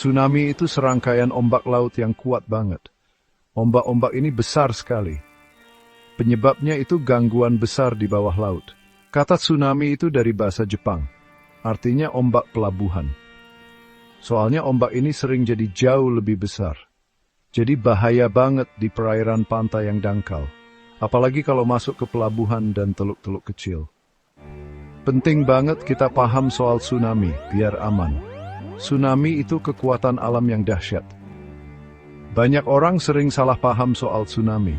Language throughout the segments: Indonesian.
Tsunami itu serangkaian ombak laut yang kuat banget. Ombak-ombak ini besar sekali. Penyebabnya itu gangguan besar di bawah laut. Kata tsunami itu dari bahasa Jepang, artinya ombak pelabuhan. Soalnya ombak ini sering jadi jauh lebih besar. Jadi bahaya banget di perairan pantai yang dangkal, apalagi kalau masuk ke pelabuhan dan teluk-teluk kecil. Penting banget kita paham soal tsunami, biar aman. Tsunami itu kekuatan alam yang dahsyat. Banyak orang sering salah paham soal tsunami.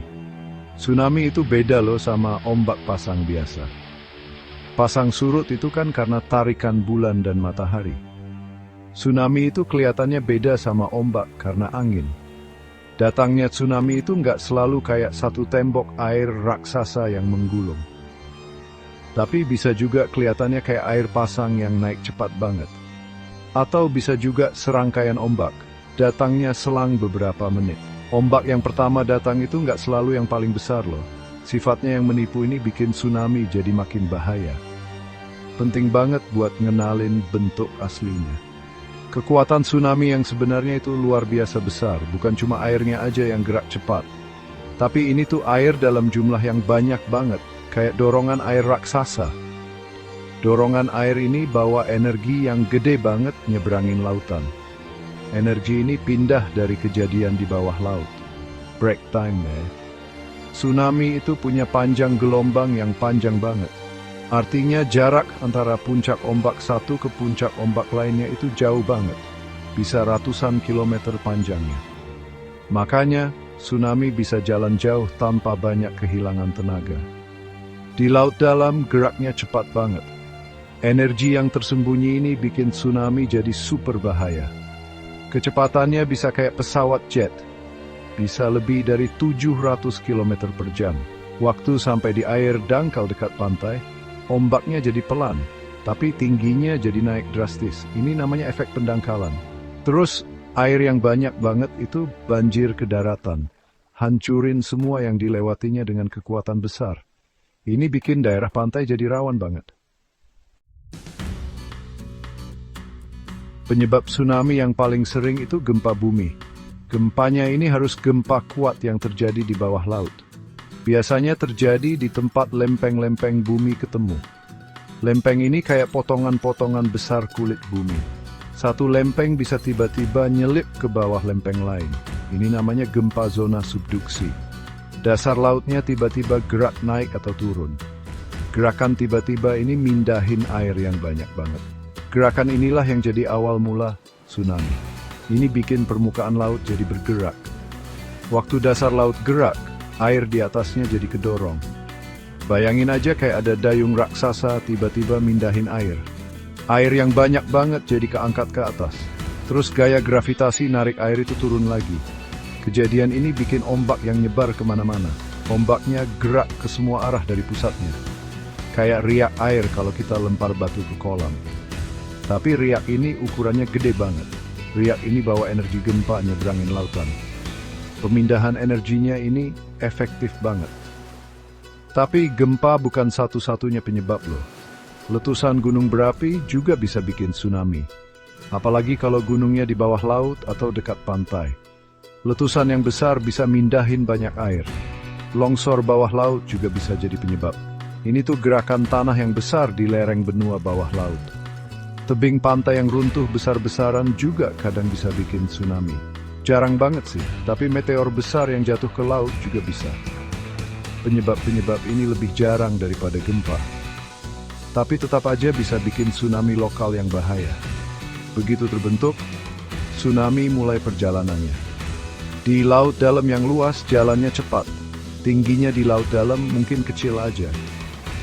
Tsunami itu beda loh sama ombak pasang biasa. Pasang surut itu kan karena tarikan bulan dan matahari. Tsunami itu kelihatannya beda sama ombak karena angin. Datangnya tsunami itu nggak selalu kayak satu tembok air raksasa yang menggulung. Tapi bisa juga kelihatannya kayak air pasang yang naik cepat banget. Atau bisa juga serangkaian ombak, datangnya selang beberapa menit. Ombak yang pertama datang itu nggak selalu yang paling besar loh. Sifatnya yang menipu ini bikin tsunami jadi makin bahaya. Penting banget buat ngenalin bentuk aslinya. Kekuatan tsunami yang sebenarnya itu luar biasa besar, bukan cuma airnya aja yang gerak cepat. Tapi ini tuh air dalam jumlah yang banyak banget, kayak dorongan air raksasa. Dorongan air ini bawa energi yang gede banget nyebrangin lautan. Energi ini pindah dari kejadian di bawah laut. Break time ya. Tsunami itu punya panjang gelombang yang panjang banget. Artinya jarak antara puncak ombak satu ke puncak ombak lainnya itu jauh banget. Bisa ratusan kilometer panjangnya. Makanya tsunami bisa jalan jauh tanpa banyak kehilangan tenaga. Di laut dalam geraknya cepat banget. Energi yang tersembunyi ini bikin tsunami jadi super bahaya. Kecepatannya bisa kayak pesawat jet. Bisa lebih dari 700 km per jam. Waktu sampai di air dangkal dekat pantai, ombaknya jadi pelan, tapi tingginya jadi naik drastis. Ini namanya efek pendangkalan. Terus, air yang banyak banget itu banjir ke daratan. Hancurin semua yang dilewatinya dengan kekuatan besar. Ini bikin daerah pantai jadi rawan banget. Penyebab tsunami yang paling sering itu gempa bumi. Gempanya ini harus gempa kuat yang terjadi di bawah laut. Biasanya terjadi di tempat lempeng-lempeng bumi ketemu. Lempeng ini kayak potongan-potongan besar kulit bumi. Satu lempeng bisa tiba-tiba nyelip ke bawah lempeng lain. Ini namanya gempa zona subduksi. Dasar lautnya tiba-tiba gerak naik atau turun. Gerakan tiba-tiba ini mindahin air yang banyak banget. Gerakan inilah yang jadi awal mula tsunami. Ini bikin permukaan laut jadi bergerak. Waktu dasar laut gerak, air di atasnya jadi kedorong. Bayangin aja kayak ada dayung raksasa tiba-tiba mindahin air. Air yang banyak banget jadi keangkat ke atas. Terus gaya gravitasi narik air itu turun lagi. Kejadian ini bikin ombak yang nyebar kemana-mana. Ombaknya gerak ke semua arah dari pusatnya. Kayak riak air kalau kita lempar batu ke kolam. Tapi riak ini ukurannya gede banget. Riak ini bawa energi gempa nyebrangin lautan. Pemindahan energinya ini efektif banget. Tapi gempa bukan satu-satunya penyebab loh. Letusan gunung berapi juga bisa bikin tsunami. Apalagi kalau gunungnya di bawah laut atau dekat pantai. Letusan yang besar bisa mindahin banyak air. Longsor bawah laut juga bisa jadi penyebab. Ini tuh gerakan tanah yang besar di lereng benua bawah laut. Tebing pantai yang runtuh besar-besaran juga kadang bisa bikin tsunami. Jarang banget sih, tapi meteor besar yang jatuh ke laut juga bisa. Penyebab-penyebab ini lebih jarang daripada gempa. Tapi tetap aja bisa bikin tsunami lokal yang bahaya. Begitu terbentuk, tsunami mulai perjalanannya. Di laut dalam yang luas, jalannya cepat. Tingginya di laut dalam mungkin kecil aja.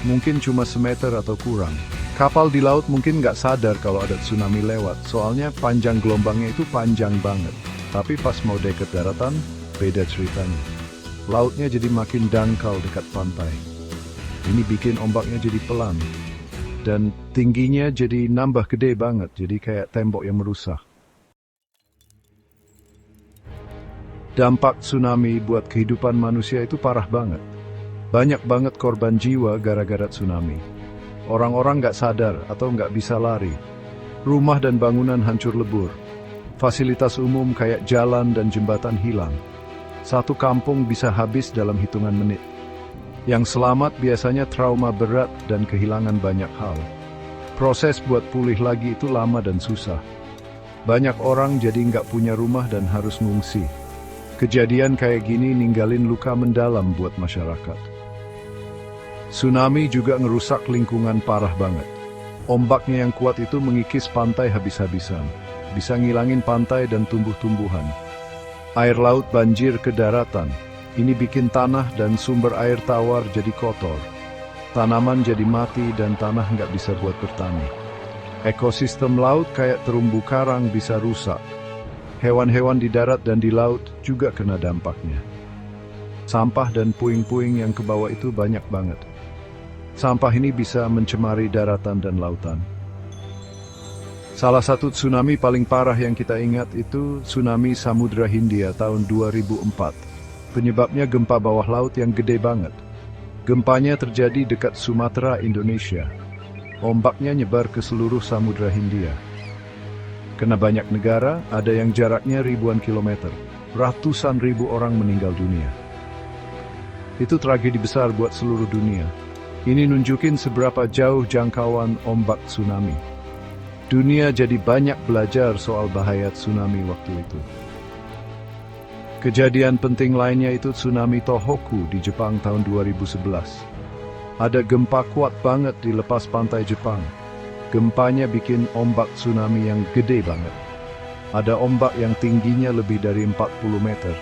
Mungkin cuma semeter atau kurang. Kapal di laut mungkin nggak sadar kalau ada tsunami lewat, soalnya panjang gelombangnya itu panjang banget. Tapi pas mau deket daratan, beda ceritanya. Lautnya jadi makin dangkal dekat pantai. Ini bikin ombaknya jadi pelan. Dan tingginya jadi nambah gede banget, jadi kayak tembok yang merusak. Dampak tsunami buat kehidupan manusia itu parah banget. Banyak banget korban jiwa gara-gara tsunami. Orang-orang nggak sadar atau nggak bisa lari. Rumah dan bangunan hancur lebur. Fasilitas umum kayak jalan dan jembatan hilang. Satu kampung bisa habis dalam hitungan menit. Yang selamat biasanya trauma berat dan kehilangan banyak hal. Proses buat pulih lagi itu lama dan susah. Banyak orang jadi nggak punya rumah dan harus ngungsi. Kejadian kayak gini ninggalin luka mendalam buat masyarakat. Tsunami juga ngerusak lingkungan parah banget. Ombaknya yang kuat itu mengikis pantai habis-habisan. Bisa ngilangin pantai dan tumbuh-tumbuhan. Air laut banjir ke daratan. Ini bikin tanah dan sumber air tawar jadi kotor. Tanaman jadi mati dan tanah nggak bisa buat bertani. Ekosistem laut kayak terumbu karang bisa rusak. Hewan-hewan di darat dan di laut juga kena dampaknya. Sampah dan puing-puing yang ke bawah itu banyak banget. Sampah ini bisa mencemari daratan dan lautan. Salah satu tsunami paling parah yang kita ingat itu tsunami Samudra Hindia tahun 2004. Penyebabnya gempa bawah laut yang gede banget. Gempanya terjadi dekat Sumatera, Indonesia. Ombaknya nyebar ke seluruh Samudra Hindia. Kena banyak negara, ada yang jaraknya ribuan kilometer. Ratusan ribu orang meninggal dunia. Itu tragedi besar buat seluruh dunia. Ini nunjukin seberapa jauh jangkauan ombak tsunami. Dunia jadi banyak belajar soal bahaya tsunami waktu itu. Kejadian penting lainnya itu tsunami Tohoku di Jepang tahun 2011. Ada gempa kuat banget di lepas pantai Jepang. Gempanya bikin ombak tsunami yang gede banget. Ada ombak yang tingginya lebih dari 40 meter.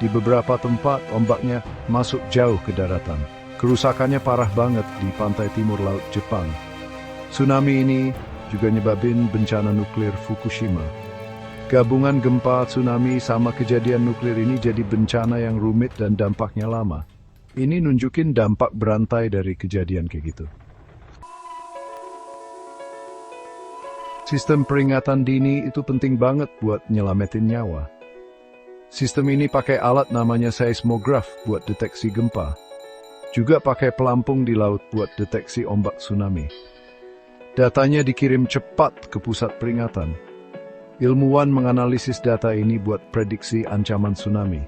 Di beberapa tempat ombaknya masuk jauh ke daratan. Kerusakannya parah banget di pantai timur laut Jepang. Tsunami ini juga nyebabin bencana nuklir Fukushima. Gabungan gempa, tsunami, sama kejadian nuklir ini jadi bencana yang rumit dan dampaknya lama. Ini nunjukin dampak berantai dari kejadian kayak gitu. Sistem peringatan dini itu penting banget buat nyelamatin nyawa. Sistem ini pakai alat namanya seismograf buat deteksi gempa. Juga pakai pelampung di laut buat deteksi ombak tsunami. Datanya dikirim cepat ke pusat peringatan. Ilmuwan menganalisis data ini buat prediksi ancaman tsunami.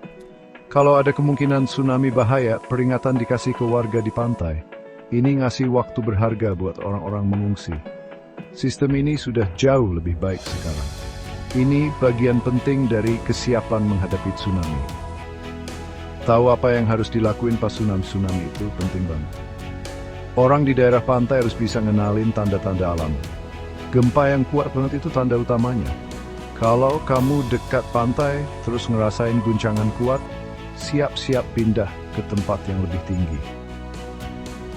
Kalau ada kemungkinan tsunami bahaya, peringatan dikasih ke warga di pantai. Ini ngasih waktu berharga buat orang-orang mengungsi. Sistem ini sudah jauh lebih baik sekarang. Ini bagian penting dari kesiapan menghadapi tsunami. Tahu apa yang harus dilakuin pas tsunami itu penting banget. Orang di daerah pantai harus bisa ngenalin tanda-tanda alam. Gempa yang kuat banget itu tanda utamanya. Kalau kamu dekat pantai, terus ngerasain guncangan kuat, siap-siap pindah ke tempat yang lebih tinggi.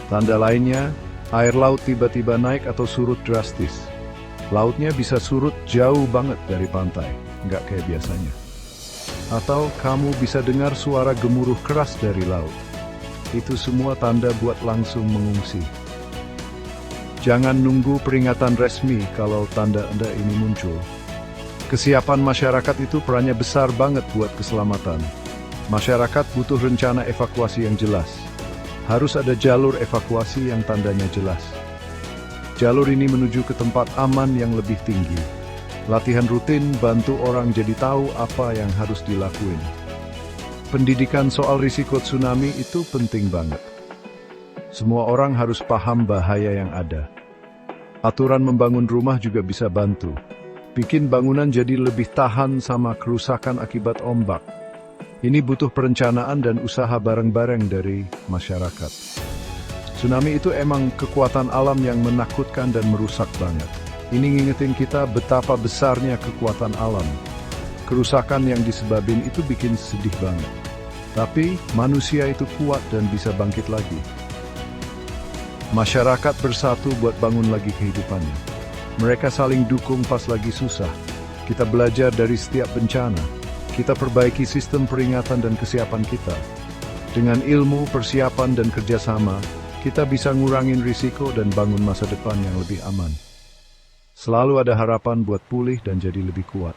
Tanda lainnya, air laut tiba-tiba naik atau surut drastis. Lautnya bisa surut jauh banget dari pantai, nggak kayak biasanya. Atau kamu bisa dengar suara gemuruh keras dari laut. Itu semua tanda buat langsung mengungsi. Jangan nunggu peringatan resmi kalau tanda-tanda ini muncul. Kesiapan masyarakat itu perannya besar banget buat keselamatan. Masyarakat butuh rencana evakuasi yang jelas. Harus ada jalur evakuasi yang tandanya jelas. Jalur ini menuju ke tempat aman yang lebih tinggi. Latihan rutin bantu orang jadi tahu apa yang harus dilakuin. Pendidikan soal risiko tsunami itu penting banget. Semua orang harus paham bahaya yang ada. Aturan membangun rumah juga bisa bantu. Bikin bangunan jadi lebih tahan sama kerusakan akibat ombak. Ini butuh perencanaan dan usaha bareng-bareng dari masyarakat. Tsunami itu emang kekuatan alam yang menakutkan dan merusak banget. Ini ngingetin kita betapa besarnya kekuatan alam. Kerusakan yang disebabin itu bikin sedih banget. Tapi manusia itu kuat dan bisa bangkit lagi. Masyarakat bersatu buat bangun lagi kehidupannya. Mereka saling dukung pas lagi susah. Kita belajar dari setiap bencana. Kita perbaiki sistem peringatan dan kesiapan kita. Dengan ilmu, persiapan, dan kerjasama, kita bisa ngurangin risiko dan bangun masa depan yang lebih aman. Selalu ada harapan buat pulih dan jadi lebih kuat.